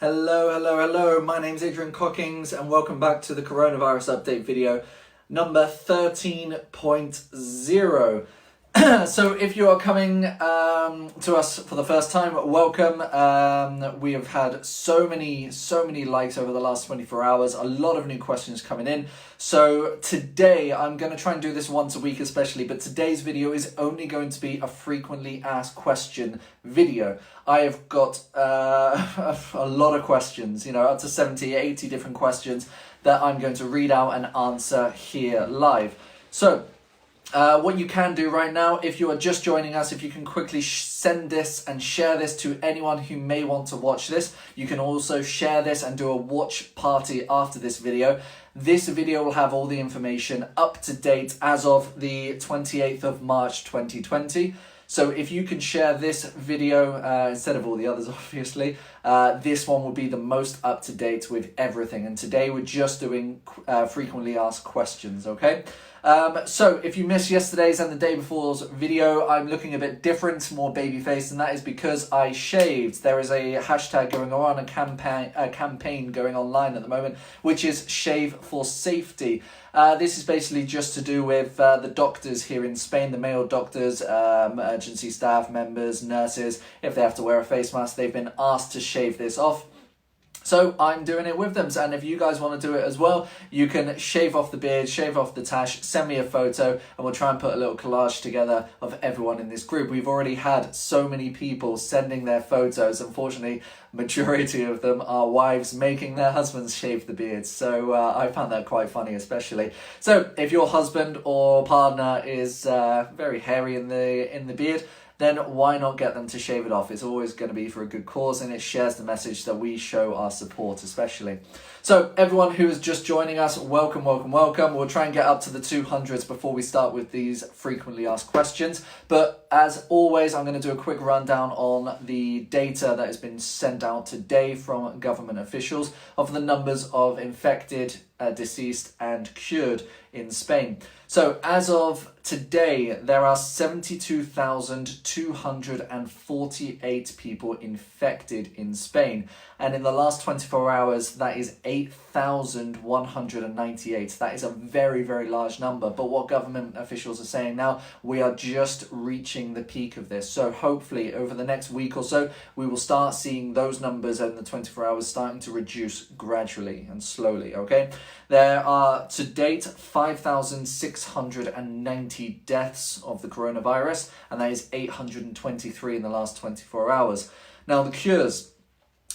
Hello. My name's Adrian Cockings and welcome back to the coronavirus update video number 13.0. So if you are coming to us for the first time, welcome. We have had so many likes over the last 24 hours, a lot of new questions coming in. So today I'm going to try and do this once a week especially, but today's video is only going to be a frequently asked question video. I have got a lot of questions, up to 70, 80 different questions that I'm going to read out and answer here live. So what you can do right now, if you are just joining us, if you can quickly send this and share this to anyone who may want to watch this. You can also share this and do a watch party after this video. This video will have all the information up to date as of the 28th of March 2020. So if you can share this video instead of all the others, obviously, this one will be the most up to date with everything. And today we're just doing frequently asked questions, okay? So if you missed yesterday's and the day before's video, I'm looking a bit different, more baby faced, and that is because I shaved. There is a hashtag going on, a campaign going online at the moment, which is Shave for Safety. This is basically just to do with the doctors here in Spain, the male doctors, emergency staff members, nurses. If they have to wear a face mask, they've been asked to shave this off. So I'm doing it with them. And if you guys want to do it as well, you can shave off the beard, shave off the tash, send me a photo, and we'll try and put a little collage together of everyone in this group. We've already had so many people sending their photos. Unfortunately, majority of them are wives making their husbands shave the beard. So I found that quite funny, especially. So if your husband or partner is very hairy in the beard, then why not get them to shave it off? It's always going to be for a good cause, and it shares the message that we show our support, especially. So everyone who is just joining us, welcome. We'll try and get up to the 200s before we start with these frequently asked questions. But as always, I'm going to do a quick rundown on the data that has been sent out today from government officials of the numbers of infected, deceased and cured in Spain. So as of today, there are 72,248 people infected in Spain. And in the last 24 hours, that is 8,198. That is a very, very large number. But what government officials are saying now, we are just reaching the peak of this. So hopefully over the next week or so, we will start seeing those numbers in the 24 hours starting to reduce gradually and slowly, okay? There are, to date, 5,690 deaths of the coronavirus, and that is 823 in the last 24 hours. Now, the cures.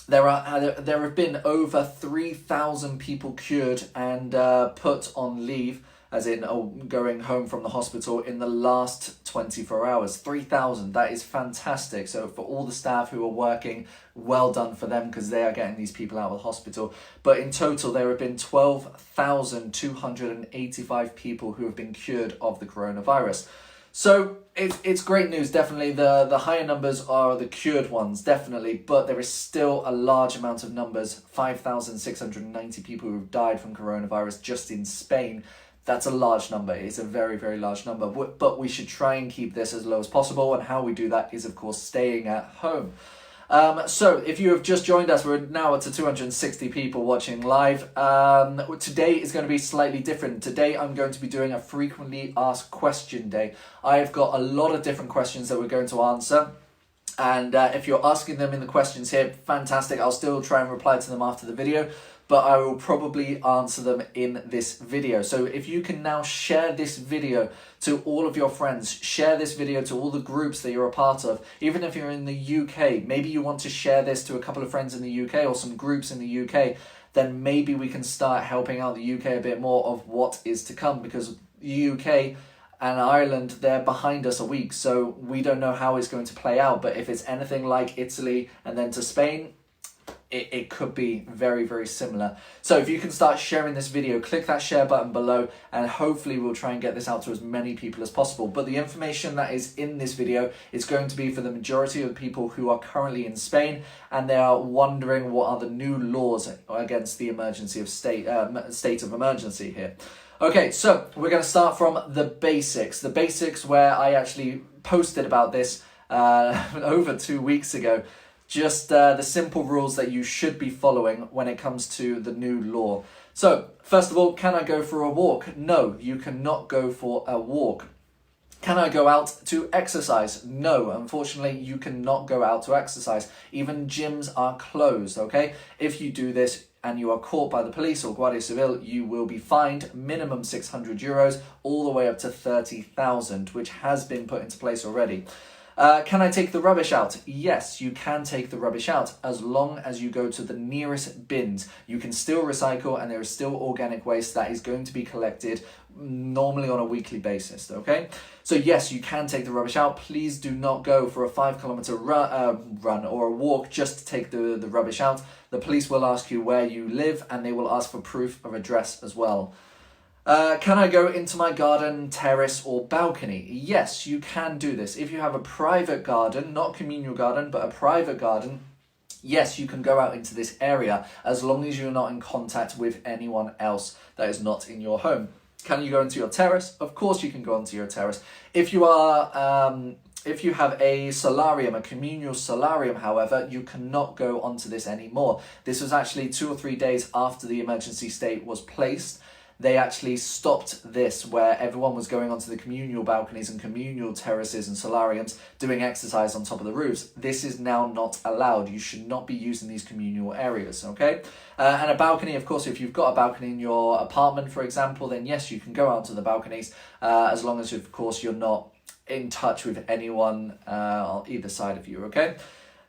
There have been over 3,000 people cured and put on leave, as in going home from the hospital in the last 24 hours. 3,000, that is fantastic. So for all the staff who are working, well done for them, because they are getting these people out of the hospital. But in total, there have been 12,285 people who have been cured of the coronavirus. So it's great news, definitely. The higher numbers are the cured ones, definitely, but there is still a large amount of numbers, 5,690 people who have died from coronavirus just in Spain. That's a large number. It's a very, very large number, but we should try and keep this as low as possible, and how we do that is, of course, staying at home. So if you have just joined us, we're now up to 260 people watching live. Today is going to be slightly different. Today I'm going to be doing a frequently asked question day. I've got a lot of different questions that we're going to answer. And if you're asking them in the questions here, fantastic. I'll still try and reply to them after the video, but I will probably answer them in this video. So if you can now share this video to all of your friends, share this video to all the groups that you're a part of, even if you're in the UK, maybe you want to share this to a couple of friends in the UK or some groups in the UK, then maybe we can start helping out the UK a bit more of what is to come, because the UK and Ireland, they're behind us a week, so we don't know how it's going to play out. But if it's anything like Italy and then to Spain, it could be very, very similar. So if you can start sharing this video, click that share button below, and hopefully we'll try and get this out to as many people as possible. But the information that is in this video is going to be for the majority of the people who are currently in Spain, and they are wondering what are the new laws against the emergency of state of emergency here. Okay, so we're going to start from the basics. The basics where I actually posted about this over 2 weeks ago. Just the simple rules that you should be following when it comes to the new law. So, first of all, can I go for a walk? No, you cannot go for a walk. Can I go out to exercise? No, unfortunately, you cannot go out to exercise. Even gyms are closed, okay? If you do this and you are caught by the police or Guardia Civil, you will be fined minimum €600 all the way up to 30,000, which has been put into place already. Can I take the rubbish out? Yes, you can take the rubbish out as long as you go to the nearest bins. You can still recycle and there is still organic waste that is going to be collected normally on a weekly basis, okay? So yes, you can take the rubbish out. Please do not go for a 5-kilometer run or a walk just to take the rubbish out. The police will ask you where you live and they will ask for proof of address as well. Can I go into my garden, terrace or balcony? Yes, you can do this. If you have a private garden, not a communal garden, but a private garden, yes, you can go out into this area as long as you're not in contact with anyone else that is not in your home. Can you go into your terrace? Of course you can go onto your terrace. If you have a solarium, a communal solarium, however, you cannot go onto this anymore. This was actually 2 or 3 days after the emergency state was placed. They actually stopped this where everyone was going onto the communal balconies and communal terraces and solariums doing exercise on top of the roofs. This is now not allowed. You should not be using these communal areas, okay? And a balcony, of course, if you've got a balcony in your apartment, for example, then yes, you can go out to the balconies as long as, of course, you're not in touch with anyone on either side of you, okay?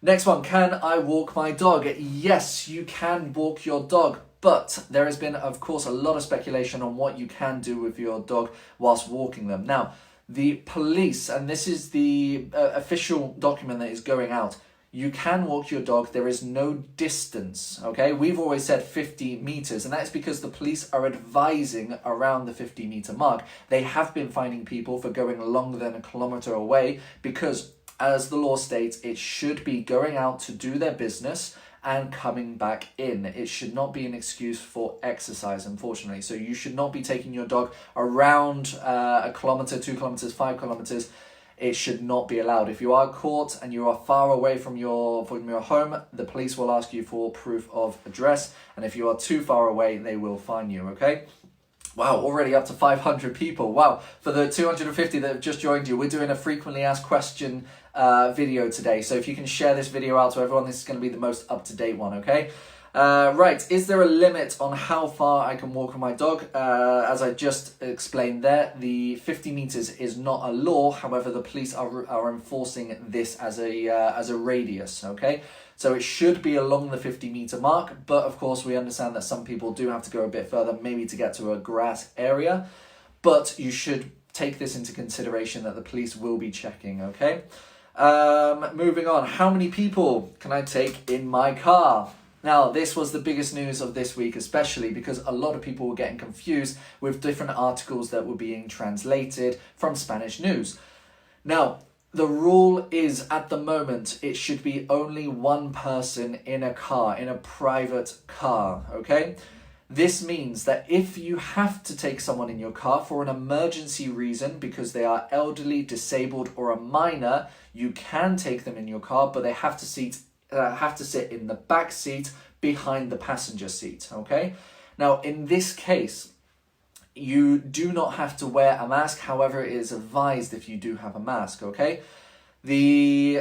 Next one, can I walk my dog? Yes, you can walk your dog. But there has been, of course, a lot of speculation on what you can do with your dog whilst walking them. Now, the police, and this is the official document that is going out, you can walk your dog. There is no distance, okay? We've always said 50 meters, and that's because the police are advising around the 50-meter mark. They have been finding people for going longer than a kilometer away because, as the law states, it should be going out to do their business and coming back in. It should not be an excuse for exercise, unfortunately. So you should not be taking your dog around a kilometer, 2 kilometers, 5 kilometers. It should not be allowed. If you are caught and you are far away from your home, the police will ask you for proof of address. And if you are too far away, they will fine you, okay? Wow, already up to 500 people. Wow, for the 250 that have just joined you, we're doing a frequently asked question video today. So if you can share this video out to everyone, this is going to be the most up-to-date one, okay? Right, is there a limit on how far I can walk with my dog? As I just explained there, the 50 meters is not a law. However, the police are enforcing this as a radius, okay? So it should be along the 50-meter mark, but of course we understand that some people do have to go a bit further, maybe to get to a grass area. But you should take this into consideration that the police will be checking, okay? Moving on, how many people can I take in my car? Now, this was the biggest news of this week, especially because a lot of people were getting confused with different articles that were being translated from Spanish news. Now, the rule is, at the moment, it should be only one person in a car, in a private car, okay? This means that if you have to take someone in your car for an emergency reason, because they are elderly, disabled, or a minor, you can take them in your car, but they have to sit in the back seat behind the passenger seat, okay? Now, in this case, you do not have to wear a mask. However, it is advised if you do have a mask, okay? Basically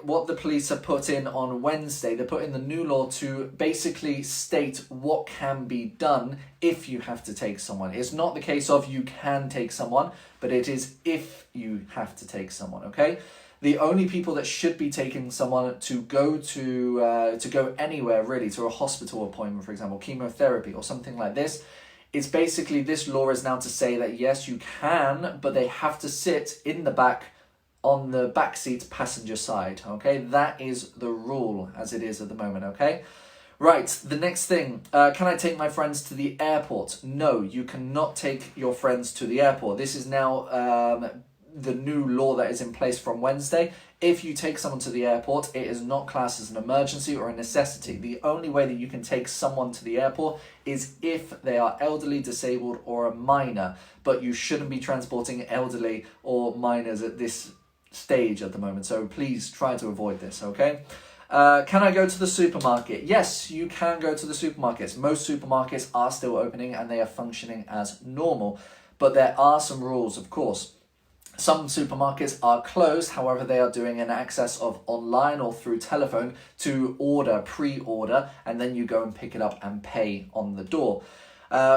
what the police have put in on Wednesday, they put in the new law to basically state what can be done if you have to take someone. It's not the case of you can take someone, but it is if you have to take someone, okay? The only people that should be taking someone to go anywhere really, to a hospital appointment, for example, chemotherapy or something like this, it's basically, this law is now to say that yes, you can, but they have to sit in the back on the back seat passenger side, okay? That is the rule as it is at the moment, okay? Right, the next thing, can I take my friends to the airport? No, you cannot take your friends to the airport. This is now the new law that is in place from Wednesday. If you take someone to the airport, it is not classed as an emergency or a necessity. The only way that you can take someone to the airport is if they are elderly, disabled, or a minor. But you shouldn't be transporting elderly or minors at this stage at the moment. So please try to avoid this, okay? Can I go to the supermarket? Yes, you can go to the supermarkets. Most supermarkets are still opening and they are functioning as normal. But there are some rules, of course. Some supermarkets are closed, however, they are doing an access of online or through telephone to pre-order, and then you go and pick it up and pay on the door.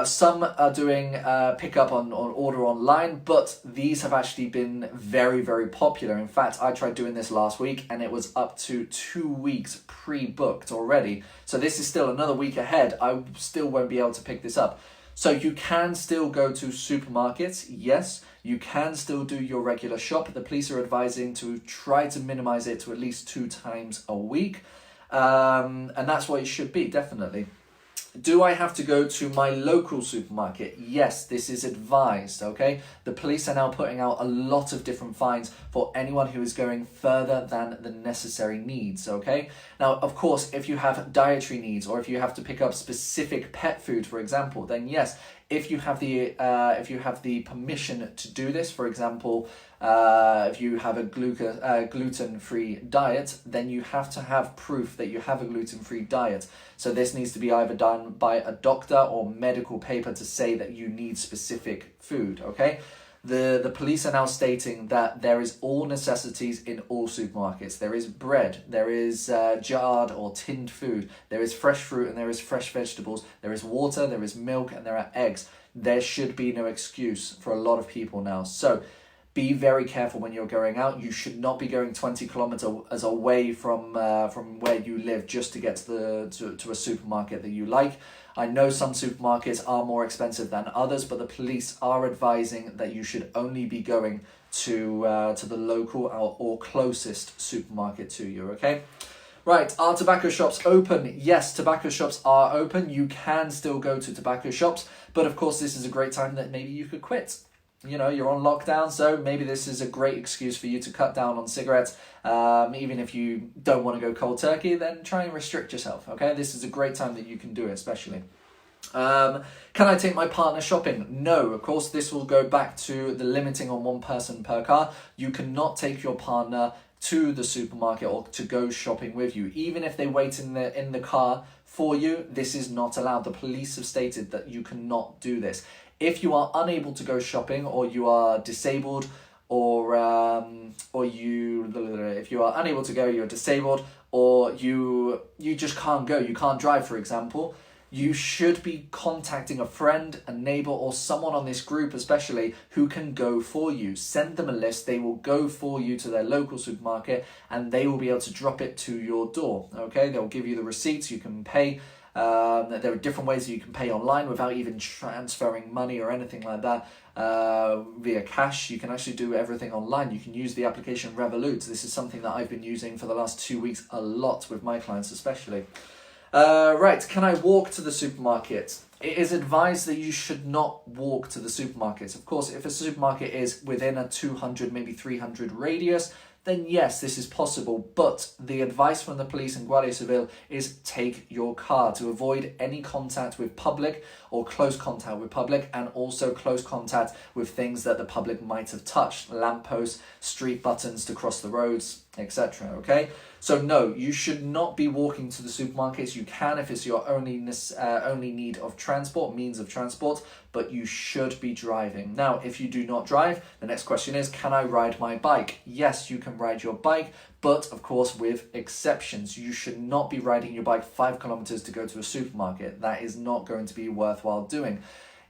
Some are doing pick-up on order online, but these have actually been very, very popular. In fact, I tried doing this last week and it was up to 2 weeks pre-booked already. So this is still another week ahead. I still won't be able to pick this up. So you can still go to supermarkets, yes. You can still do your regular shop. The police are advising to try to minimize it to at least 2 times a week. And that's what it should be, definitely. Do I have to go to my local supermarket? Yes, this is advised, okay? The police are now putting out a lot of different fines for anyone who is going further than the necessary needs, okay? Now, of course, if you have dietary needs or if you have to pick up specific pet food, for example, then yes, if you have the permission to do this, for example, if you have a gluten-free diet, then you have to have proof that you have a gluten-free diet. So this needs to be either done by a doctor or medical paper to say that you need specific food, okay? The police are now stating that there is all necessities in all supermarkets. There is bread, there is jarred or tinned food, there is fresh fruit and there is fresh vegetables, there is water, there is milk and there are eggs. There should be no excuse for a lot of people now. So be very careful when you're going out. You should not be going 20 kilometers away from where you live just to get to a supermarket that you like. I know some supermarkets are more expensive than others, but the police are advising that you should only be going to the local or closest supermarket to you, okay? Right, are tobacco shops open? Yes, tobacco shops are open. You can still go to tobacco shops, but of course this is a great time that maybe you could quit. You know, you're on lockdown, so maybe this is a great excuse for you to cut down on cigarettes. Even if you don't want to go cold turkey, then try and restrict yourself, okay? This is a great time that you can do it, especially. Can I take my partner shopping? No, of course, this will go back to the limiting on 1 person per car. You cannot take your partner to the supermarket or to go shopping with you. Even if they wait in the car for you, this is not allowed. The police have stated that you cannot do this. If you are unable to go shopping, or you are disabled, or if you are unable to go, you're disabled, or you just can't go, you can't drive, for example, you should be contacting a friend, a neighbor, or someone on this group especially who can go for you. Send them a list. They will go for you to their local supermarket and they will be able to drop it to your door, okay? They'll give you the receipts, you can pay. There are different ways that you can pay online without even transferring money or anything like that via cash. You can actually do everything online. You can use the application Revolut. This is something that I've been using for the last 2 weeks a lot with my clients especially. Right, can I walk to the supermarket? It is advised that you should not walk to the supermarket. Of course, if a supermarket is within a 200, maybe 300 radius, then yes, this is possible. But the advice from the police and Guardia Civil is take your car to avoid any contact with public or close contact with public, and also close contact with things that the public might have touched, lampposts, street buttons to cross the roads, etc. Okay? So no, you should not be walking to the supermarkets. You can if it's your only need of transport, means of transport, but you should be driving. Now, if you do not drive, the next question is, can I ride my bike? Yes, you can ride your bike, but of course with exceptions. You should not be riding your bike 5 kilometers to go to a supermarket. That is not going to be worthwhile doing.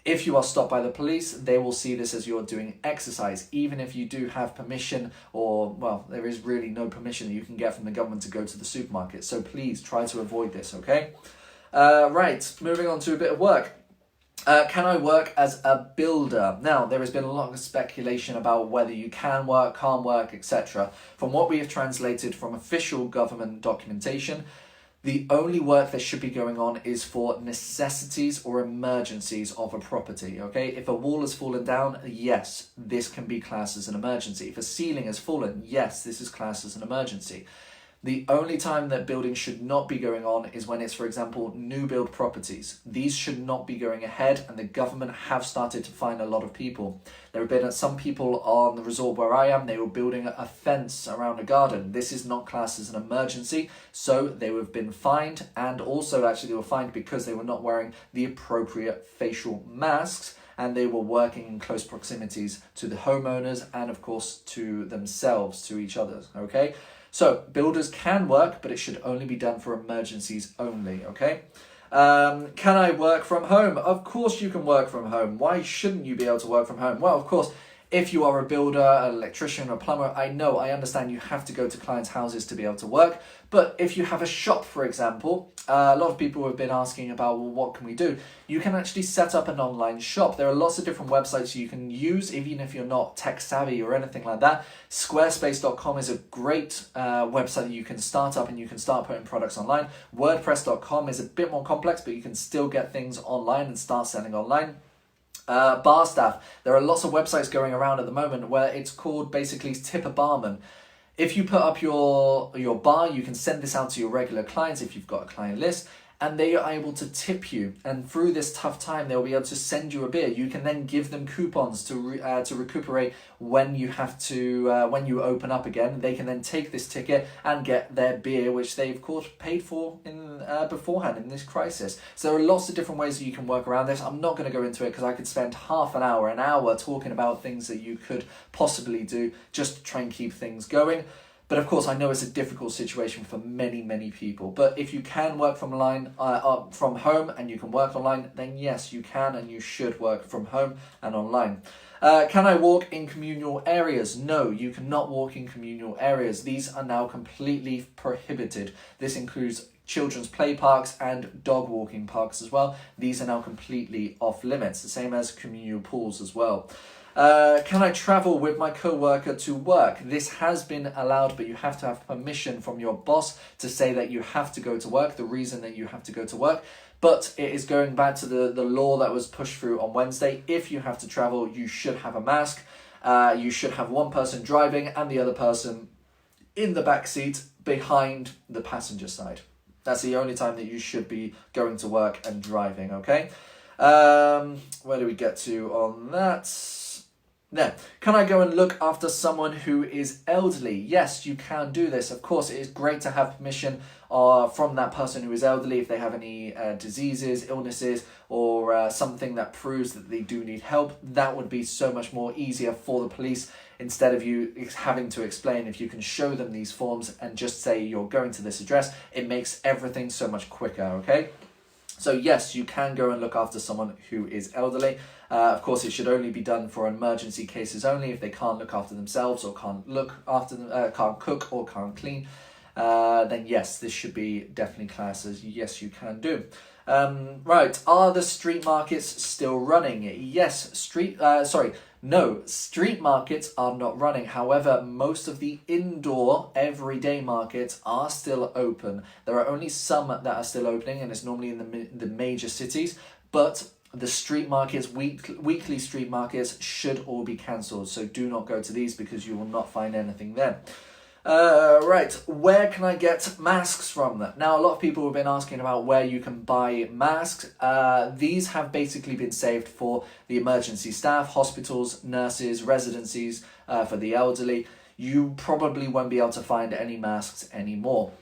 If you are stopped by the police, they will see this as you're doing exercise, even if you do have permission, or, well, there is really no permission that you can get from the government to go to the supermarket. So please try to avoid this, okay? Right, moving on to a bit of work. Can I work as a builder? Now, there has been a lot of speculation about whether you can work, can't work, etc. From what we have translated from official government documentation, the only work that should be going on is for necessities or emergencies of a property, okay? If a wall has fallen down, yes, this can be classed as an emergency. If a ceiling has fallen, yes, this is classed as an emergency. The only time that building should not be going on is when it's, for example, new build properties. These should not be going ahead, and the government have started to fine a lot of people. There have been some people on the resort where I am, they were building a fence around a garden. This is not classed as an emergency, so they have been fined, and also actually they were fined because they were not wearing the appropriate facial masks, and they were working in close proximities to the homeowners and of course to themselves, to each other, okay? So builders can work, but it should only be done for emergencies only, okay? Can I work from home? Of course you can work from home. Why shouldn't you be able to work from home? Well, of course, if you are a builder, an electrician, a plumber, I understand you have to go to clients' houses to be able to work. But if you have a shop, for example, a lot of people have been asking about, well, what can we do? You can actually set up an online shop. There are lots of different websites you can use, even if you're not tech savvy or anything like that. Squarespace.com is a great website that you can start up and you can start putting products online. WordPress.com is a bit more complex, but you can still get things online and start selling online. Bar staff. There are lots of websites going around at the moment where it's called basically tip a barman. If you put up your bar, you can send this out to your regular clients if you've got a client list, and they are able to tip you. And through this tough time, they'll be able to send you a beer. You can then give them coupons to recuperate when you have to when you open up again. They can then take this ticket and get their beer, which they of course paid for in beforehand in this crisis. So there are lots of different ways that you can work around this. I'm not going to go into it because I could spend half an hour talking about things that you could possibly do just to try and keep things going. But of course, I know it's a difficult situation for many, many people. But if you can work from home and you can work online, then yes, you can and you should work from home and online. Can I walk in communal areas? No, you cannot walk in communal areas. These are now completely prohibited. This includes children's play parks and dog walking parks as well. These are now completely off limits, the same as communal pools as well. Can I travel with my co-worker to work? This has been allowed, but you have to have permission from your boss to say that you have to go to work, the reason that you have to go to work. But it is going back to the law that was pushed through on Wednesday. If you have to travel, you should have a mask. You should have one person driving and the other person in the back seat behind the passenger side. That's the only time that you should be going to work and driving, okay? Where do we get to on that? Now, can I go and look after someone who is elderly? Yes, you can do this. Of course, it is great to have permission from that person who is elderly if they have any diseases, illnesses, or something that proves that they do need help. That would be so much more easier for the police instead of you having to explain. If you can show them these forms and just say you're going to this address, it makes everything so much quicker, okay? So yes, you can go and look after someone who is elderly. Of course, it should only be done for emergency cases only. If they can't look after themselves or can't look after them, can't cook or can't clean, then yes, this should be definitely classed as yes, you can do. Right, are the street markets still running? Yes, no, street markets are not running. However, most of the indoor everyday markets are still open. There are only some that are still opening, and it's normally in the major cities, but the street markets, weekly street markets should all be cancelled. So do not go to these because you will not find anything there. Right, where can I get masks from? Now, a lot of people have been asking about where you can buy masks. These have basically been saved for the emergency staff, hospitals, nurses, residencies, for the elderly. You probably won't be able to find any masks anymore.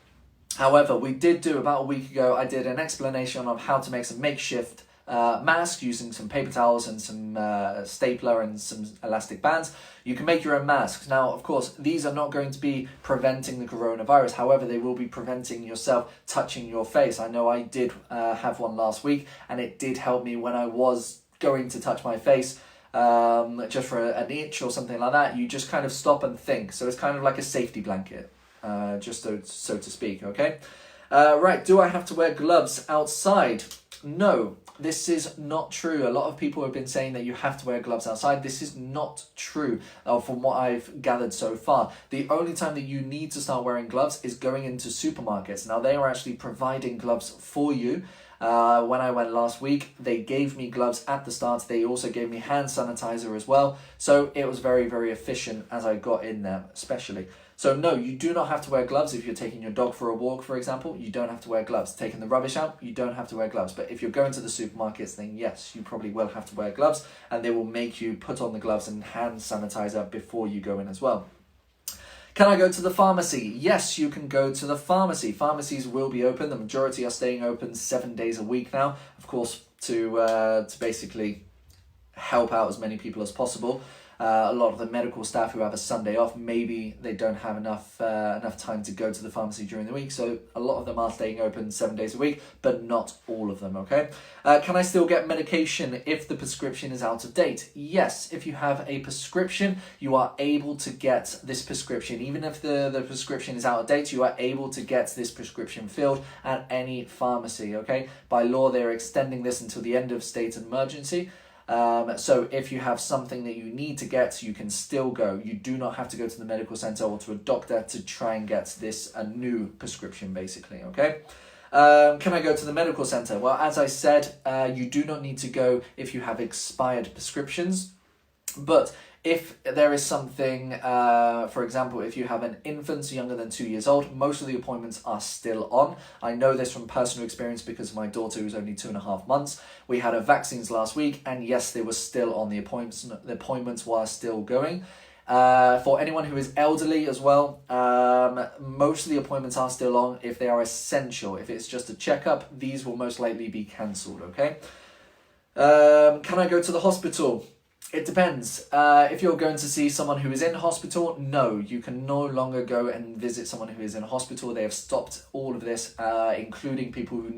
However, we did do, about a week ago, I did an explanation of how to make some makeshift mask using some paper towels and some stapler and some elastic bands. You can make your own masks. Now, of course, these are not going to be preventing the coronavirus. However, they will be preventing yourself touching your face. I know I did have one last week, and it did help me when I was going to touch my face. Just for an itch or something like that, you just kind of stop and think. So it's kind of like a safety blanket, just so to speak, okay? Right, do I have to wear gloves outside? No, this is not true. A lot of people have been saying that you have to wear gloves outside. This is not true from what I've gathered so far. The only time that you need to start wearing gloves is going into supermarkets. Now, they are actually providing gloves for you. When I went last week, they gave me gloves at the start. They also gave me hand sanitizer as well. So it was very, very efficient as I got in there, especially. So no, you do not have to wear gloves if you're taking your dog for a walk, for example. You don't have to wear gloves. Taking the rubbish out, you don't have to wear gloves. But if you're going to the supermarkets, then yes, you probably will have to wear gloves, and they will make you put on the gloves and hand sanitizer before you go in as well. Can I go to the pharmacy? Yes, you can go to the pharmacy. Pharmacies will be open. The majority are staying open 7 days a week now, of course, to basically help out as many people as possible. A lot of the medical staff who have a Sunday off, maybe they don't have enough time to go to the pharmacy during the week, so a lot of them are staying open 7 days a week, but not all of them, okay? Can I still get medication if the prescription is out of date? Yes, if you have a prescription, you are able to get this prescription. Even if the prescription is out of date, you are able to get this prescription filled at any pharmacy, okay? By law, they're extending this until the end of state emergency. So if you have something that you need to get, you can still go. You do not have to go to the medical center or to a doctor to try and get a new prescription, basically, okay? Can I go to the medical center? Well, as I said, you do not need to go if you have expired prescriptions, but if there is something, for example, if you have an infant younger than 2 years old, most of the appointments are still on. I know this from personal experience because my daughter, who's only 2.5 months, we had her vaccines last week, and yes, they were still on. The appointments were still going. For anyone who is elderly as well, most of the appointments are still on if they are essential. If it's just a checkup, these will most likely be cancelled, okay? Can I go to the hospital? It depends. If you're going to see someone who is in hospital, no, you can no longer go and visit someone who is in hospital. They have stopped all of this, including people who do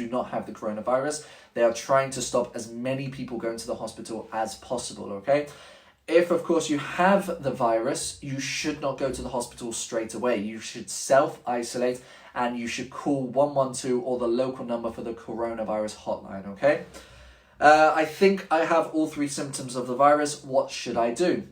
not have the coronavirus. They are trying to stop as many people going to the hospital as possible, okay? If, of course, you have the virus, you should not go to the hospital straight away. You should self-isolate, and you should call 112 or the local number for the coronavirus hotline, okay? I think I have all 3 symptoms of the virus. What should I do?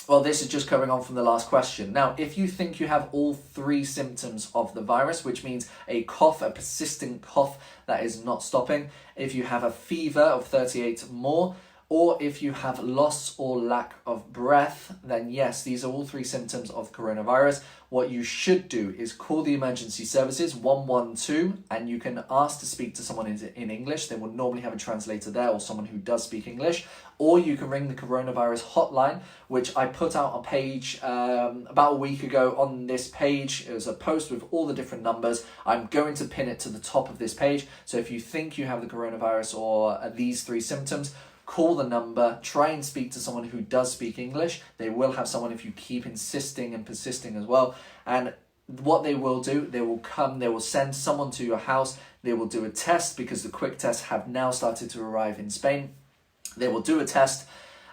Well, this is just coming on from the last question. Now, if you think you have all 3 symptoms of the virus, which means a cough, a persistent cough that is not stopping, if you have a fever of 38 more, or if you have loss or lack of breath, then yes, these are all 3 symptoms of coronavirus. What you should do is call the emergency services, 112, and you can ask to speak to someone in English. They will normally have a translator there or someone who does speak English. Or you can ring the coronavirus hotline, which I put out a page about a week ago on this page. It was a post with all the different numbers. I'm going to pin it to the top of this page. So if you think you have the coronavirus or these 3 symptoms, call the number, try and speak to someone who does speak English. They will have someone if you keep insisting and persisting as well. And what they will do, they will send someone to your house. They will do a test because the quick tests have now started to arrive in Spain. They will do a test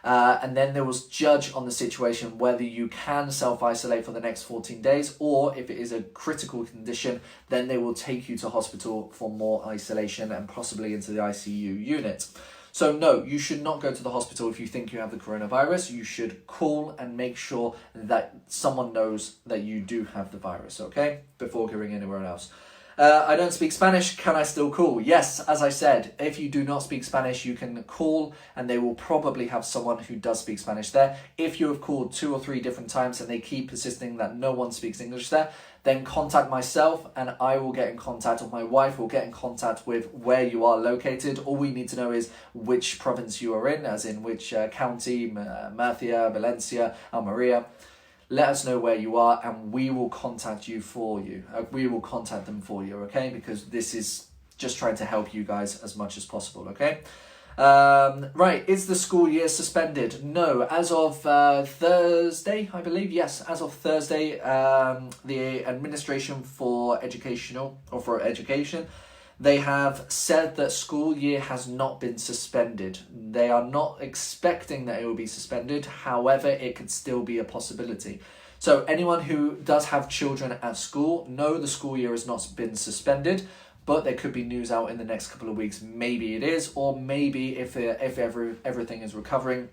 and then they will judge on the situation whether you can self-isolate for the next 14 days, or if it is a critical condition, then they will take you to hospital for more isolation and possibly into the ICU unit. So no, you should not go to the hospital if you think you have the coronavirus. You should call and make sure that someone knows that you do have the virus, okay? Before going anywhere else. I don't speak Spanish. Can I still call? Yes, as I said, if you do not speak Spanish, you can call and they will probably have someone who does speak Spanish there. If you have called 2 or 3 different times and they keep persisting that no one speaks English there, then contact myself and I will get in contact, or my wife will get in contact with where you are located. All we need to know is which province you are in, as in which county, Murcia, Valencia, Almeria. Let us know where you are and we will contact you for you. We will contact them for you, okay? Because this is just trying to help you guys as much as possible, okay? Right, is the school year suspended? No, as of Thursday, I believe, yes, as of Thursday, the Administration for Education, they have said that school year has not been suspended. They are not expecting that it will be suspended. However, it could still be a possibility. So anyone who does have children at school, no, the school year has not been suspended, but there could be news out in the next couple of weeks. Maybe it is, or maybe if everything is recovering,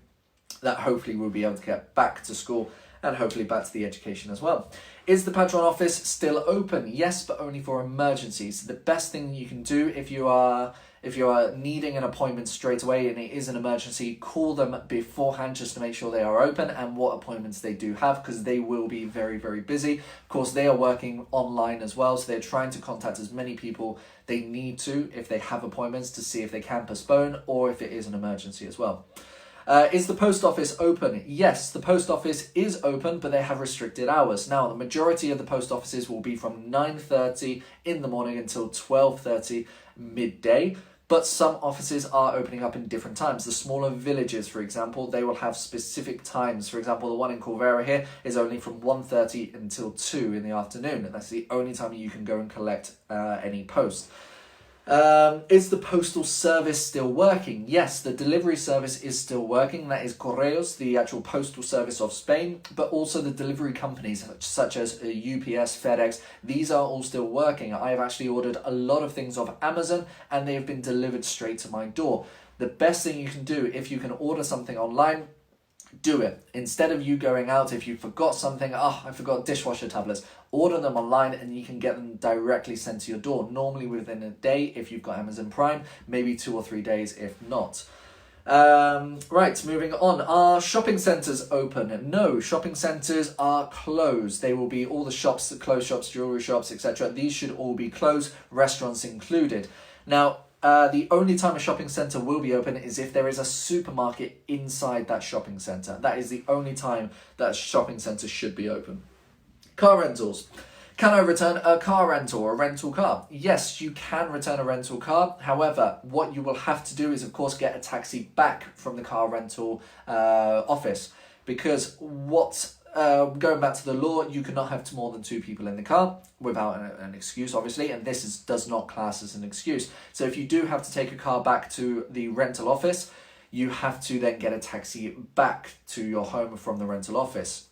that hopefully we'll be able to get back to school and hopefully back to the education as well. Is the patron office still open? Yes, but only for emergencies. The best thing you can do if you are needing an appointment straight away and it is an emergency, call them beforehand just to make sure they are open and what appointments they do have, because they will be very, very busy. Of course, they are working online as well, so they're trying to contact as many people they need to if they have appointments to see if they can postpone or if it is an emergency as well. Is the post office open? Yes, the post office is open, but they have restricted hours. Now, the majority of the post offices will be from 9:30 in the morning until 12:30 midday, but some offices are opening up in different times. The smaller villages, for example, they will have specific times. For example, the one in Corvera here is only from 1:30 until 2 in the afternoon, and that's the only time you can go and collect any post. Is the postal service still working? Yes, the delivery service is still working. That is Correos, the actual postal service of Spain, but also the delivery companies such as UPS, FedEx. These are all still working. I have actually ordered a lot of things off Amazon and they have been delivered straight to my door. The best thing you can do if you can order something online, do it. Instead of you going out, if you forgot something, I forgot dishwasher tablets, order them online and you can get them directly sent to your door, normally within a day if you've got Amazon Prime, maybe 2 or 3 days if not. Right, moving on. Are shopping centres open? No, shopping centres are closed. They will be all the shops, the clothes shops, jewellery shops, etc. These should all be closed, restaurants included. Now, the only time a shopping centre will be open is if there is a supermarket inside that shopping centre. That is the only time that a shopping centre should be open. Car rentals. Can I return a car rental or a rental car? Yes, you can return a rental car. However, what you will have to do is, of course, get a taxi back from the car rental office. Because going back to the law, you cannot have more than 2 people in the car without an excuse, obviously, and this does not class as an excuse. So if you do have to take a car back to the rental office, you have to then get a taxi back to your home from the rental office.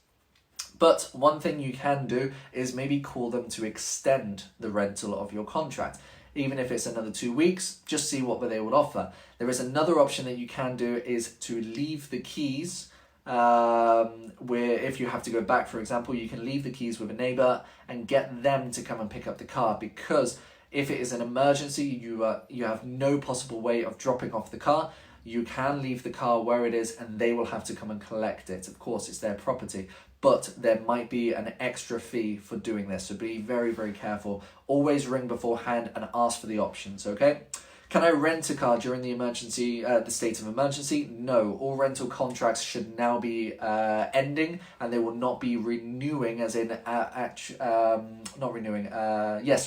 But one thing you can do is maybe call them to extend the rental of your contract. Even if it's another 2 weeks, just see what they will offer. There is another option that you can do is to leave the keys where if you have to go back, for example, you can leave the keys with a neighbour and get them to come and pick up the car, because if it is an emergency, you have no possible way of dropping off the car. You can leave the car where it is and they will have to come and collect it. Of course, it's their property, but there might be an extra fee for doing this, so be very, very careful. Always ring beforehand and ask for the options, okay? Can I rent a car during the emergency, the state of emergency? No, all rental contracts should now be ending, and they will not be renewing, as in,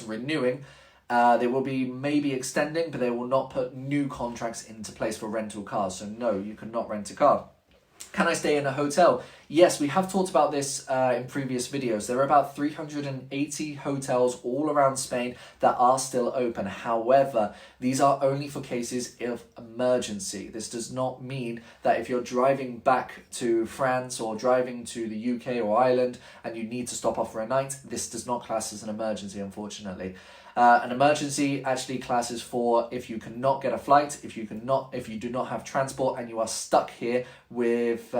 renewing. They will be maybe extending, but they will not put new contracts into place for rental cars. So no, you cannot rent a car. Can I stay in a hotel? Yes, we have talked about this in previous videos. There are about 380 hotels all around Spain that are still open. However, these are only for cases of emergency. This does not mean that if you're driving back to France or driving to the UK or Ireland and you need to stop off for a night, this does not class as an emergency, unfortunately. An emergency actually classes for if you cannot get a flight, if you do not have transport and you are stuck here with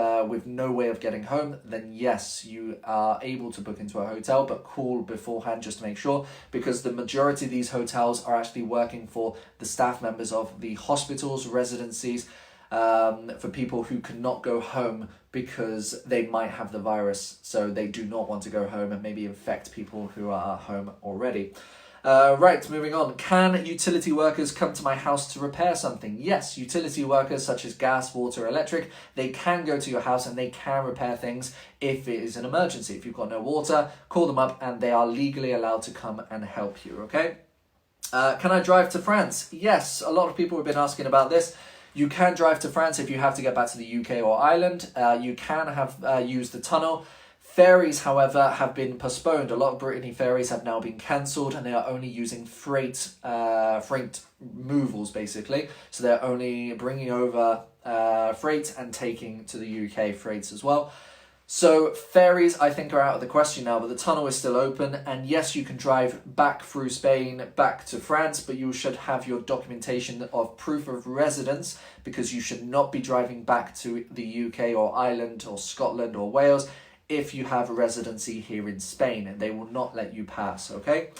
no way of getting home, then yes, you are able to book into a hotel, but call beforehand just to make sure, because the majority of these hotels are actually working for the staff members of the hospitals, residencies, for people who cannot go home because they might have the virus, so they do not want to go home and maybe infect people who are at home already. Right, moving on. Can utility workers come to my house to repair something? Yes, utility workers such as gas, water, electric, they can go to your house and they can repair things if it is an emergency. If you've got no water, call them up and they are legally allowed to come and help you, okay? Can I drive to France? Yes, a lot of people have been asking about this. You can drive to France if you have to get back to the UK or Ireland. You can have use the tunnel. Ferries, however, have been postponed. A lot of Brittany ferries have now been cancelled and they are only using freight movals, basically. So they're only bringing over freight and taking to the UK freights as well. So ferries, I think, are out of the question now, but the tunnel is still open. And yes, you can drive back through Spain, back to France, but you should have your documentation of proof of residence, because you should not be driving back to the UK or Ireland or Scotland or Wales if you have a residency here in Spain. They will not let you pass, okay?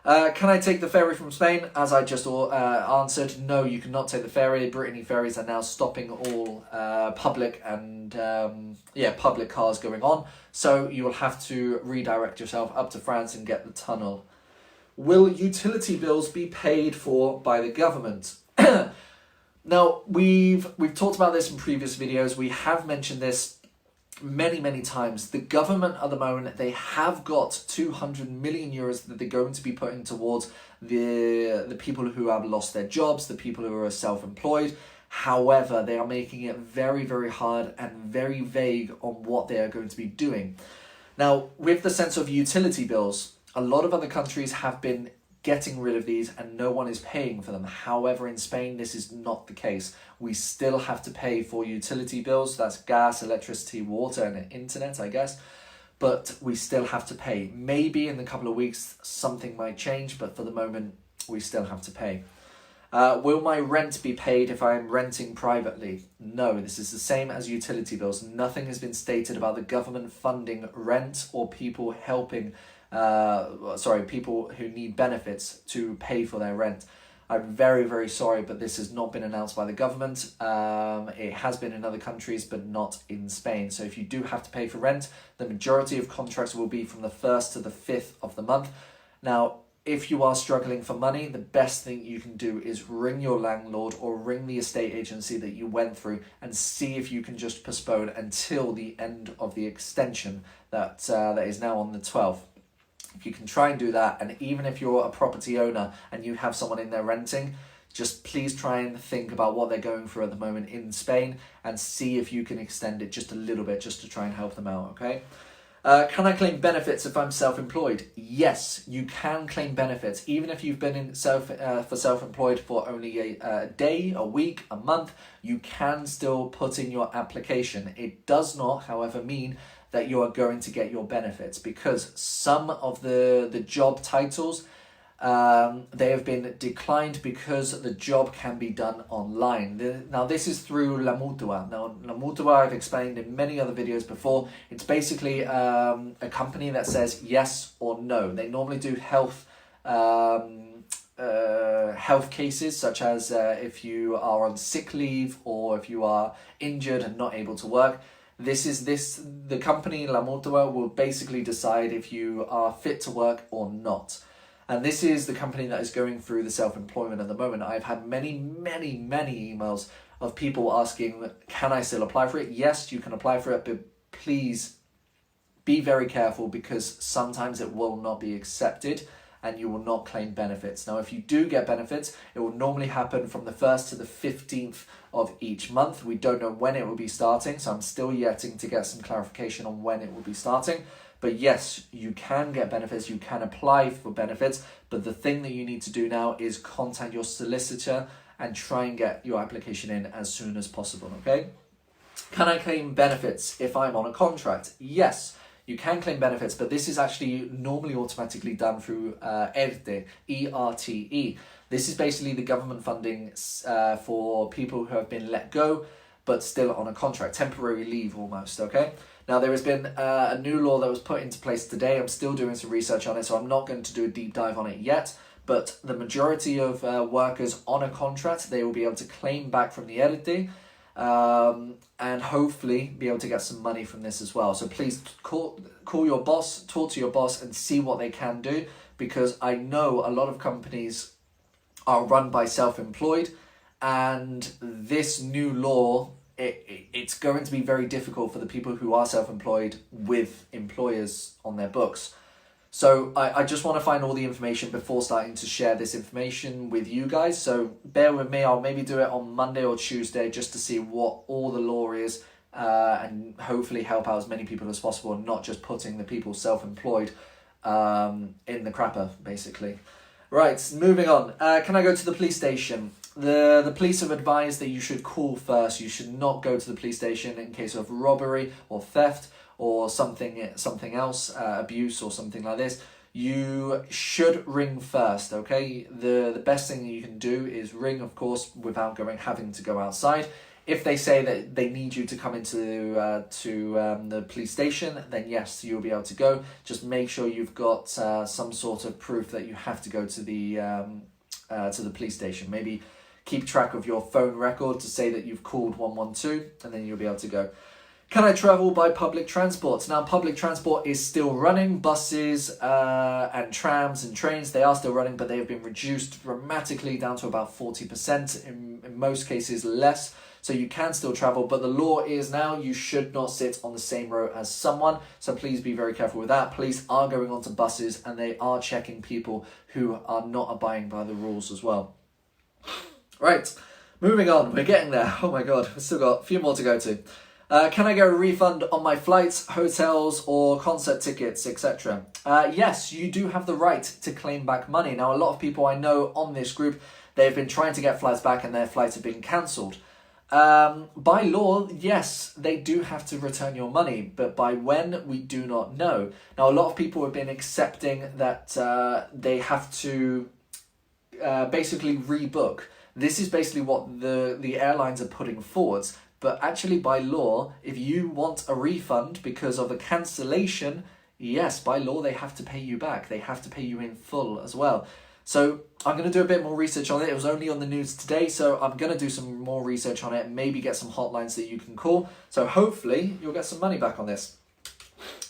Can I take the ferry from Spain? As I just answered, no, you cannot take the ferry. Brittany ferries are now stopping all public and public cars going on. So you will have to redirect yourself up to France and get the tunnel. Will utility bills be paid for by the government? Now, we've talked about this in previous videos. We have mentioned this many times. The government at the moment, they have got 200 million euros that they're going to be putting towards the people who have lost their jobs, the people who are self-employed. However, they are making it very hard and very vague on what they are going to be doing. Now, with the sense of utility bills, a lot of other countries have been getting rid of these and no one is paying for them. However, in Spain, this is not the case. We still have to pay for utility bills. That's gas, electricity, water, and internet, I guess. But we still have to pay. Maybe in a couple of weeks, something might change, but for the moment, we still have to pay. Will my rent be paid if I am renting privately? No, this is the same as utility bills. Nothing has been stated about the government funding rent or people helping people who need benefits to pay for their rent. I'm very sorry, but this has not been announced by the government. It has been in other countries, but not in Spain. So if you do have to pay for rent, the majority of contracts will be from the 1st to the 5th of the month. Now, if you are struggling for money, the best thing you can do is ring your landlord or ring the estate agency that you went through and see if you can just postpone until the end of the extension that is now on the 12th. If you can try and do that, and even if you're a property owner and you have someone in there renting, just please try and think about what they're going through at the moment in Spain and see if you can extend it just a little bit just to try and help them out, okay? Can I claim benefits if I'm self-employed? Yes, you can claim benefits. Even if you've been self-employed for only a day, a week, a month, you can still put in your application. It does not, however, mean that you are going to get your benefits, because some of the job titles, they have been declined because the job can be done online. Now, this is through La Mutua. Now, La Mutua, I've explained in many other videos before. It's basically a company that says yes or no. They normally do health cases, such as if you are on sick leave or if you are injured and not able to work. The company La Mutua will basically decide if you are fit to work or not. And this is the company that is going through the self-employment at the moment. I've had many emails of people asking, can I still apply for it? Yes, you can apply for it, but please be very careful, because sometimes it will not be accepted and you will not claim benefits. Now, if you do get benefits, it will normally happen from the 1st to the 15th of each month. We don't know when it will be starting, so I'm still yetting to get some clarification on when it will be starting. But yes, you can get benefits, you can apply for benefits, but the thing that you need to do now is contact your solicitor and try and get your application in as soon as possible, okay? Can I claim benefits if I'm on a contract? Yes, you can claim benefits, but this is actually normally automatically done through ERTE, E-R-T-E. This is basically the government funding for people who have been let go, but still on a contract, temporary leave almost, okay? Now, there has been a new law that was put into place today. I'm still doing some research on it, so I'm not going to do a deep dive on it yet. But the majority of workers on a contract, they will be able to claim back from the ERTE and hopefully be able to get some money from this as well. So please call your boss, talk to your boss and see what they can do, because I know a lot of companies are run by self-employed, and this new law, it's going to be very difficult for the people who are self-employed with employers on their books. So I just want to find all the information before starting to share this information with you guys. So bear with me. I'll maybe do it on Monday or Tuesday just to see what all the law is and hopefully help out as many people as possible and not just putting the people self-employed in the crapper, basically. Right, moving on. Can I go to the police station? The police have advised that you should call first. You should not go to the police station in case of robbery or theft or something else, abuse or something like this. You should ring first, okay? The best thing that you can do is ring, of course, without having to go outside. If they say that they need you to come into the police station, then yes, you'll be able to go. Just make sure you've got some sort of proof that you have to go to the police station. Maybe keep track of your phone record to say that you've called 112, and then you'll be able to go. Can I travel by public transport? Now, public transport is still running. Buses and trams and trains, they are still running, but they have been reduced dramatically down to about 40%, in most cases less. So you can still travel, but the law is now you should not sit on the same row as someone. So please be very careful with that. Police are going onto buses and they are checking people who are not abiding by the rules as well. Right, moving on. We're getting there. Oh my God, we've still got a few more to go to. Can I get a refund on my flights, hotels, or concert tickets, etc.? Yes, you do have the right to claim back money. Now, a lot of people I know on this group, they've been trying to get flights back and their flights have been cancelled. By law, yes, they do have to return your money, but by when, we do not know. Now, a lot of people have been accepting that they have to basically rebook. This is basically what the airlines are putting forwards. But actually, by law, if you want a refund because of a cancellation, yes, by law, they have to pay you back. They have to pay you in full as well. So I'm going to do a bit more research on it. It was only on the news today, so I'm going to do some more research on it and maybe get some hotlines that you can call. So hopefully you'll get some money back on this.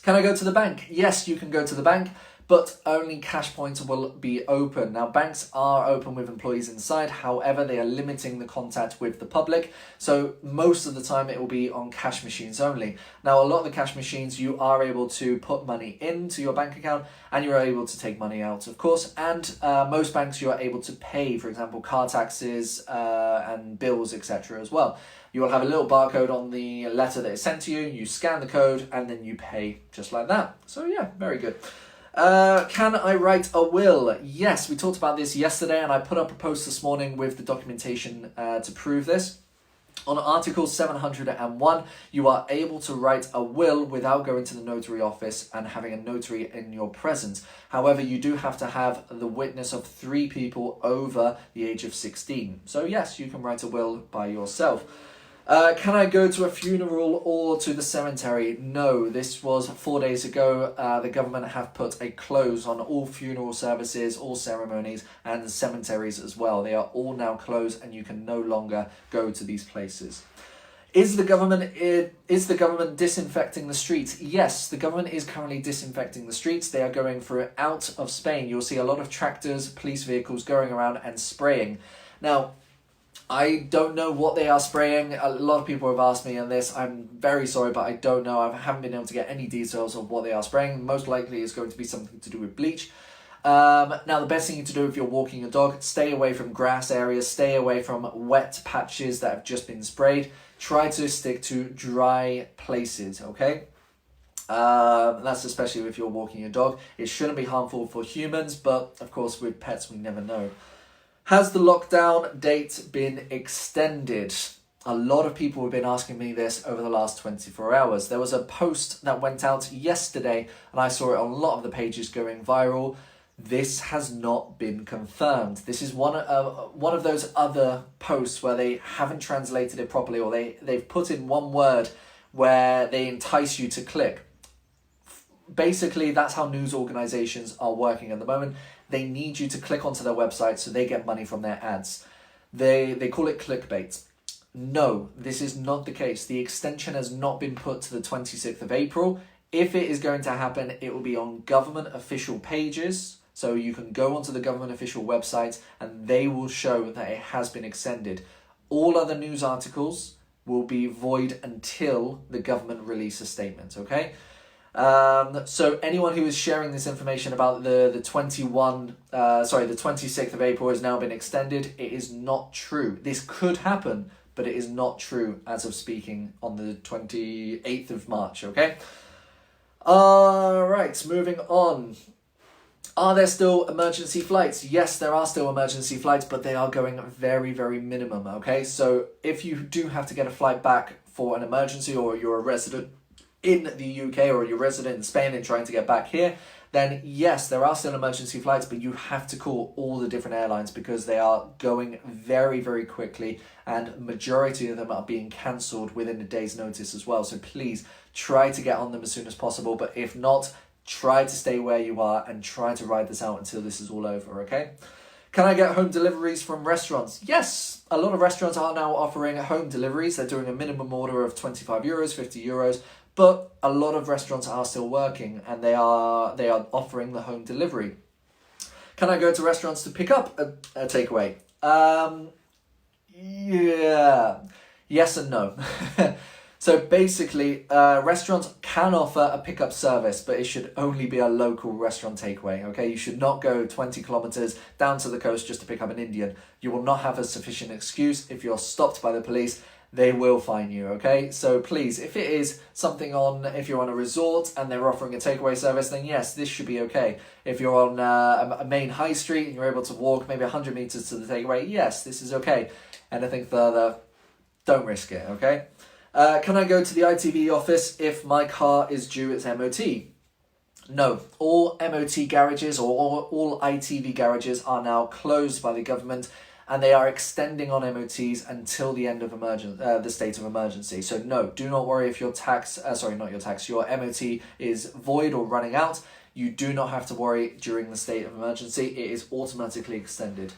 Can I go to the bank? Yes, you can go to the bank, but only cash points will be open. Now, banks are open with employees inside. However, they are limiting the contact with the public. So most of the time it will be on cash machines only. Now, a lot of the cash machines, you are able to put money into your bank account and you're able to take money out, of course. And most banks, you are able to pay, for example, car taxes and bills, etc. as well. You will have a little barcode on the letter that is sent to you. You scan the code and then you pay just like that. So yeah, very good. Can I write a will? Yes, we talked about this yesterday and I put up a post this morning with the documentation to prove this. On Article 701, you are able to write a will without going to the notary office and having a notary in your presence. However, you do have to have the witness of 3 people over the age of 16. So yes, you can write a will by yourself. Can I go to a funeral or to the cemetery? No, this was 4 days ago. The government have put a close on all funeral services, all ceremonies, and cemeteries as well. They are all now closed and you can no longer go to these places. Is the government disinfecting the streets? Yes, the government is currently disinfecting the streets. They are going through it out of Spain. You'll see a lot of tractors, police vehicles going around and spraying. Now, I don't know what they are spraying. A lot of people have asked me on this. I'm very sorry, but I don't know. I haven't been able to get any details of what they are spraying. Most likely it's going to be something to do with bleach. Now, the best thing to do if you're walking your dog, stay away from grass areas, stay away from wet patches that have just been sprayed. Try to stick to dry places, okay? That's especially if you're walking your dog. It shouldn't be harmful for humans, but of course with pets we never know. Has the lockdown date been extended? A lot of people have been asking me this over the last 24 hours. There was a post that went out yesterday and I saw it on a lot of the pages going viral. This has not been confirmed. This is one of those other posts where they haven't translated it properly, or they've put in one word where they entice you to click. Basically, that's how news organizations are working at the moment. They need you to click onto their website so they get money from their ads. They call it clickbait. No, this is not the case. The extension has not been put to the 26th of April. If it is going to happen, it will be on government official pages. So you can go onto the government official website and they will show that it has been extended. All other news articles will be void until the government release a statement, okay? So anyone who is sharing this information about the 26th of April has now been extended, it is not true. This could happen, but it is not true as of speaking on the 28th of March, okay? Right, moving on. Are there still emergency flights? Yes, there are still emergency flights, but they are going very, very minimum, okay? So if you do have to get a flight back for an emergency, or you're a resident in the UK or you're resident in Spain and trying to get back here, then yes, there are still emergency flights, but you have to call all the different airlines because they are going very, very quickly, and majority of them are being cancelled within a day's notice as well. So please try to get on them as soon as possible, but if not, try to stay where you are and try to ride this out until this is all over, okay? Can I get home deliveries from restaurants? Yes, a lot of restaurants are now offering home deliveries. They're doing a minimum order of €25, €50, but a lot of restaurants are still working and they are offering the home delivery. Can I go to restaurants to pick up a takeaway? Yeah, yes and no. So basically, restaurants can offer a pickup service, but it should only be a local restaurant takeaway, okay? You should not go 20 kilometers down to the coast just to pick up an Indian. You will not have a sufficient excuse. If you're stopped by the police, they will fine you, okay? So please, if it is something if you're on a resort and they're offering a takeaway service, then yes, this should be okay. If you're on a main high street and you're able to walk maybe 100 meters to the takeaway, yes, this is okay. Anything further, don't risk it, okay? Can I go to the ITV office if my car is due its MOT? No, all MOT garages or all ITV garages are now closed by the government, and they are extending on MOTs until the end of the state of emergency. So no, do not worry if your your MOT is void or running out. You do not have to worry during the state of emergency. It is automatically extended.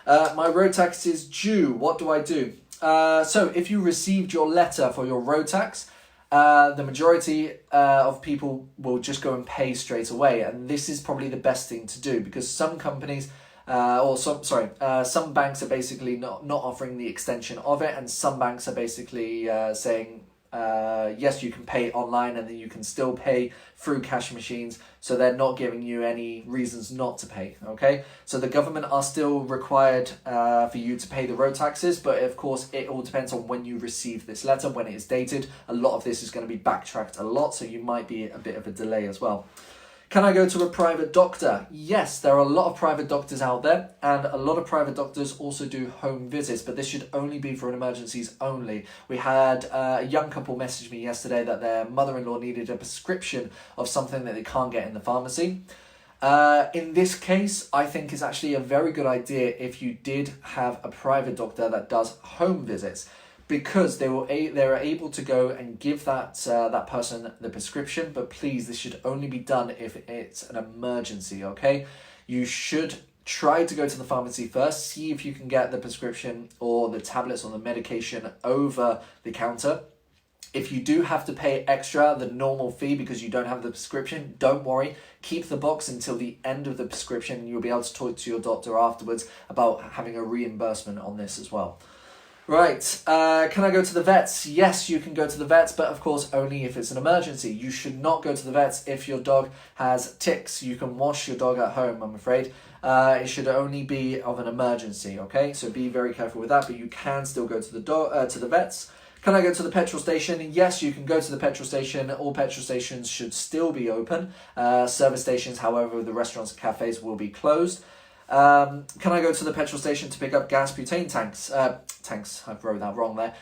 My road tax is due. What do I do? So if you received your letter for your road tax, the majority of people will just go and pay straight away, and this is probably the best thing to do because some companies some banks are basically not offering the extension of it, and some banks are basically saying yes, you can pay online and then you can still pay through cash machines, so they're not giving you any reasons not to pay, okay? So the government are still required for you to pay the road taxes, but of course it all depends on when you receive this letter, when it is dated. A lot of this is going to be backtracked a lot, so you might be a bit of a delay as well. Can I go to a private doctor? Yes, there are a lot of private doctors out there, and a lot of private doctors also do home visits, but this should only be for emergencies only. We had a young couple message me yesterday that their mother-in-law needed a prescription of something that they can't get in the pharmacy. In this case, I think it's actually a very good idea if you did have a private doctor that does home visits, because they're able to go and give that person the prescription. But please, this should only be done if it's an emergency, okay? You should try to go to the pharmacy first, see if you can get the prescription or the tablets or the medication over the counter. If you do have to pay extra, the normal fee, because you don't have the prescription, don't worry. Keep the box until the end of the prescription, and you'll be able to talk to your doctor afterwards about having a reimbursement on this as well. Right, can I go to the vets? Yes, you can go to the vets, but of course only if it's an emergency. You should not go to the vets if your dog has ticks. You can wash your dog at home, I'm afraid. It should only be of an emergency, okay? So be very careful with that, but you can still go to the vets. Can I go to the petrol station? Yes, you can go to the petrol station. All petrol stations should still be open. Service stations, however, the restaurants and cafes will be closed. Can I go to the petrol station to pick up gas butane tanks? I wrote that wrong there.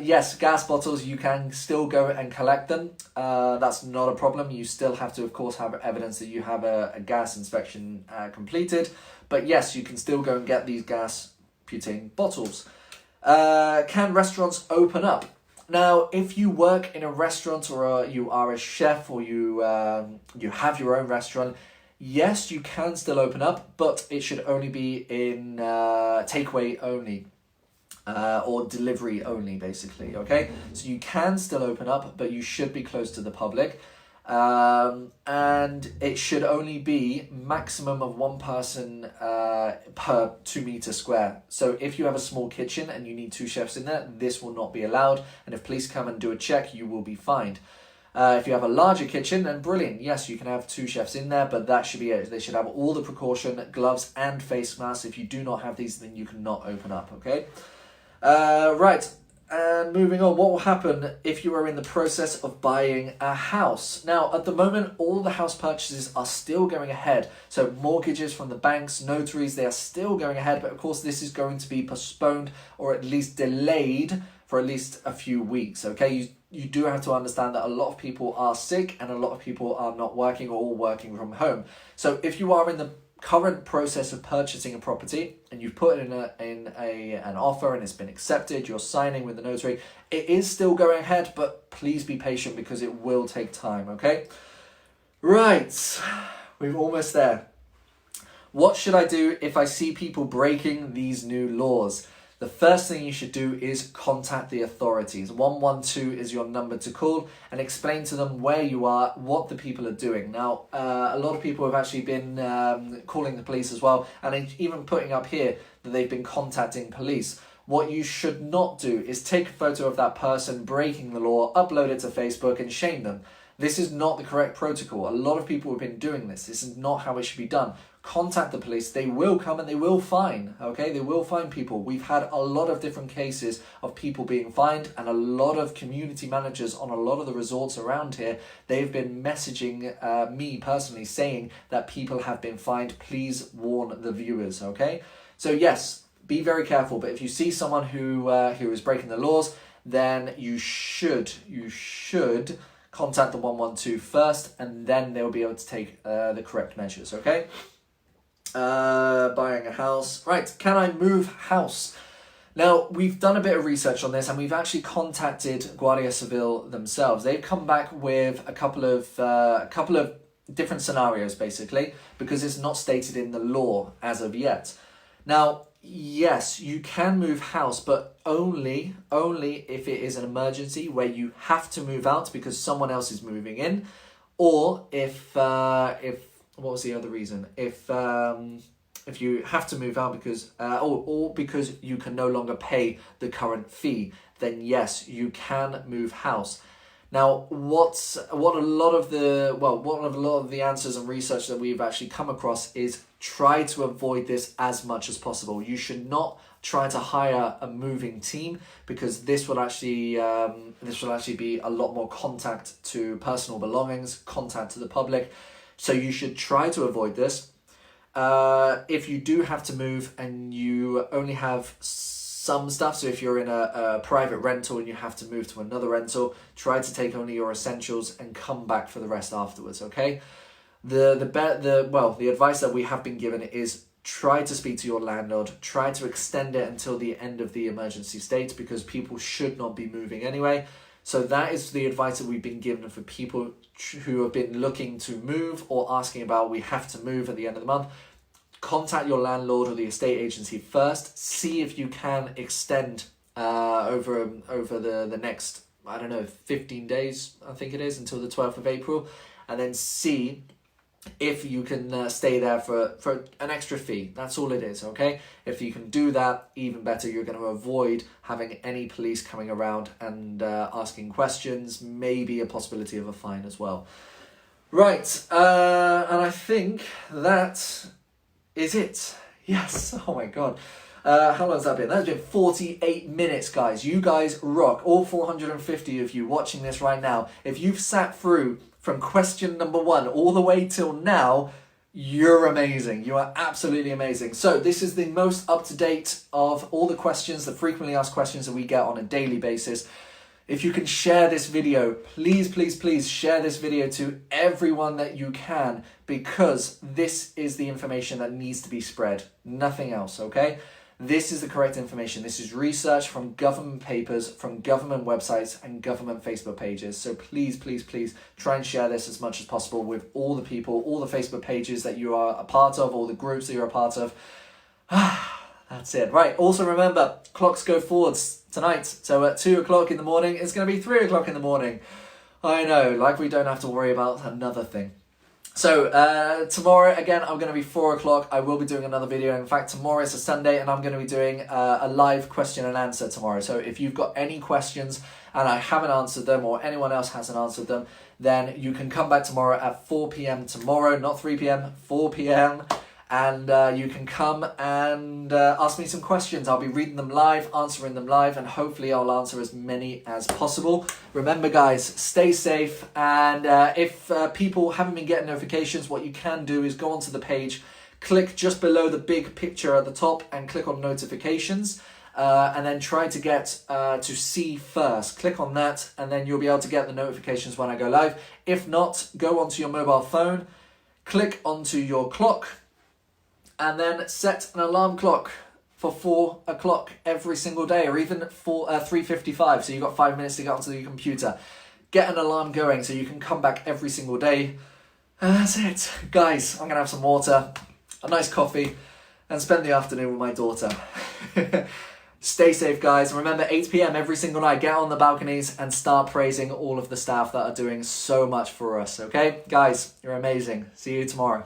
Yes, gas bottles, you can still go and collect them. That's not a problem. You still have to, of course, have evidence that you have a gas inspection completed. But yes, you can still go and get these gas butane bottles. Can restaurants open up? Now, if you work in a restaurant or you are a chef or you have your own restaurant, yes, you can still open up, but it should only be in takeaway only or delivery only, basically, okay? So you can still open up, but you should be close to the public. And it should only be maximum of one person per 2 meter square. So if you have a small kitchen and you need 2 chefs in there, this will not be allowed. And if police come and do a check, you will be fined. If you have a larger kitchen, then brilliant. Yes, you can have 2 chefs in there, but that should be it. They should have all the precaution, gloves and face masks. If you do not have these, then you cannot open up, okay? Right. And moving on, what will happen if you are in the process of buying a house? Now, at the moment, all the house purchases are still going ahead. So mortgages from the banks, notaries, they are still going ahead. But of course, this is going to be postponed or at least delayed for at least a few weeks, okay? You do have to understand that a lot of people are sick and a lot of people are not working or working from home. So if you are in the current process of purchasing a property and you've put in an offer and it's been accepted, you're signing with the notary, it is still going ahead, but please be patient because it will take time, okay? Right, we're almost there. What should I do if I see people breaking these new laws? The first thing you should do is contact the authorities. 112 is your number to call and explain to them where you are, what the people are doing. Now, a lot of people have actually been calling the police as well, and even putting up here that they've been contacting police. What you should not do is take a photo of that person breaking the law, upload it to Facebook and shame them. This is not the correct protocol. A lot of people have been doing this. This is not how it should be done. Contact the police. They will come and they will fine, okay? They will fine people. We've had a lot of different cases of people being fined, and a lot of community managers on a lot of the resorts around here, they've been messaging me personally saying that people have been fined. Please warn the viewers, okay? So yes, be very careful. But if you see someone who is breaking the laws, then you should contact the 112 first, and then they'll be able to take the correct measures, okay? Buying a house. Right, can I move house? Now, we've done a bit of research on this and we've actually contacted Guardia Civil themselves. They've come back with a couple of different scenarios, basically, because it's not stated in the law as of yet. Now, yes, you can move house, but only if it is an emergency where you have to move out because someone else is moving in, or if what was the other reason? If you have to move out because or because you can no longer pay the current fee, then yes, you can move house. Now, what a lot of the answers and research that we've actually come across is try to avoid this as much as possible. You should not try to hire a moving team because this will actually be a lot more contact to personal belongings, contact to the public. So you should try to avoid this. If you do have to move and you only have some stuff, so if you're in a private rental and you have to move to another rental, try to take only your essentials and come back for the rest afterwards, okay? The advice that we have been given is try to speak to your landlord, try to extend it until the end of the emergency state because people should not be moving anyway. So that is the advice that we've been given for people who have been looking to move or asking about we have to move at the end of the month. Contact your landlord or the estate agency first. See if you can extend over the next, 15 days, I think it is, until the 12th of April. And then see if you can stay there for an extra fee. That's all it is, okay? If you can do that, even better. You're going to avoid having any police coming around and asking questions, maybe a possibility of a fine as well. Right, and I think that is it. Yes, oh my God. How long has that been? That's been 48 minutes, guys. You guys rock. All 450 of you watching this right now. If you've sat through from question number 1 all the way till now, you're amazing. You are absolutely amazing. So this is the most up-to-date of all the questions, the frequently asked questions that we get on a daily basis. If you can share this video, please share this video to everyone that you can, because this is the information that needs to be spread. Nothing else, okay? This is the correct information. This is research from government papers, from government websites and government Facebook pages. So please try and share this as much as possible with all the people, all the Facebook pages that you are a part of, all the groups that you're a part of. That's it. Right, also remember, clocks go forwards tonight. So at 2 o'clock in the morning, it's going to be 3 o'clock in the morning. I know, like we don't have to worry about another thing. So tomorrow, again, I'm going to be 4 o'clock. I will be doing another video. In fact, tomorrow is a Sunday and I'm going to be doing a live question and answer tomorrow. So if you've got any questions and I haven't answered them or anyone else hasn't answered them, then you can come back tomorrow at 4 p.m. tomorrow, not 3 p.m., 4 p.m. and you can come and ask me some questions. I'll be reading them live, answering them live, and hopefully I'll answer as many as possible. Remember, guys, stay safe, and if people haven't been getting notifications, what you can do is go onto the page, click just below the big picture at the top and click on notifications, and then try to get to see first. Click on that, and then you'll be able to get the notifications when I go live. If not, go onto your mobile phone, click onto your clock, and then set an alarm clock for 4 o'clock every single day, or even 3:55, so you've got 5 minutes to get onto your computer. Get an alarm going so you can come back every single day. And that's it. Guys, I'm going to have some water, a nice coffee, and spend the afternoon with my daughter. Stay safe, guys. And remember, 8 p.m. every single night, get on the balconies and start praising all of the staff that are doing so much for us, okay? Guys, you're amazing. See you tomorrow.